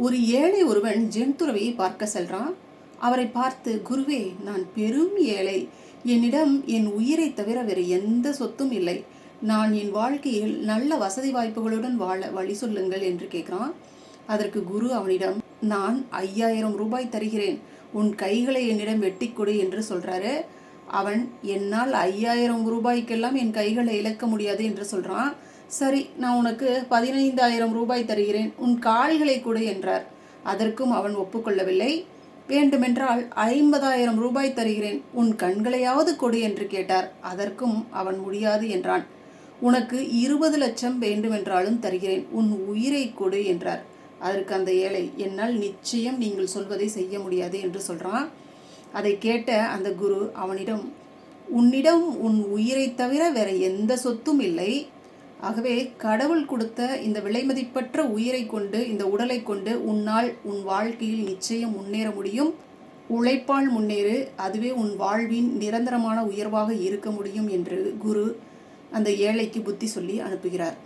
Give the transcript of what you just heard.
ஒரு ஏழை ஒருவன் ஜென் துறவியை பார்க்க செல்றான். அவரை பார்த்து, குருவே, நான் பெரும் ஏழை, என்னிடம் என் உயிரை தவிர வேறு எந்த சொத்தும் இல்லை, நான் என் வாழ்க்கையில் நல்ல வசதி வாய்ப்புகளுடன் வாழ வழி சொல்லுங்கள் என்று கேட்கிறான். அதற்கு குரு அவனிடம், நான் 5000 ரூபாய் தருகிறேன், உன் கைகளை என்னிடம் வெட்டி கொடு என்று சொல்றாரு. அவன், என்னால் 5000 ரூபாய்க்கெல்லாம் என் கைகளை இழக்க முடியாது என்று சொல்றான். சரி, நான் உனக்கு 15000 ரூபாய் தருகிறேன், உன் கால்களை கொடு என்றார். அதற்கும் அவன் ஒப்புக்கொள்ளவில்லை. வேண்டுமென்றால் 50000 ரூபாய் தருகிறேன், உன் கண்களையாவது கொடு என்று கேட்டார். அதற்கும் அவன் முடியாது என்றான். உனக்கு 20 லட்சம் வேண்டுமென்றாலும் தருகிறேன், உன் உயிரை கொடு என்றார். அதற்கு அந்த ஏழை, என்னால் நிச்சயம் நீங்கள் சொல்வதை செய்ய முடியாது என்று சொல்றான். அதை கேட்ட அந்த குரு அவனிடம், உன்னிடம் உன் உயிரை தவிர வேற எந்த சொத்தும் இல்லை, ஆகவே கடவுள் கொடுத்த இந்த விலைமதிப்பற்ற உயிரை கொண்டு, இந்த உடலை கொண்டு உன்னால் உன் வாழ்க்கையில் நிச்சயம் முன்னேற முடியும். உழைப்பால் முன்னேறு, அதுவே உன் வாழ்வின் நிரந்தரமான உயர்வாக இருக்க முடியும் என்று குரு அந்த ஏழைக்கு புத்தி சொல்லி அனுப்புகிறார்.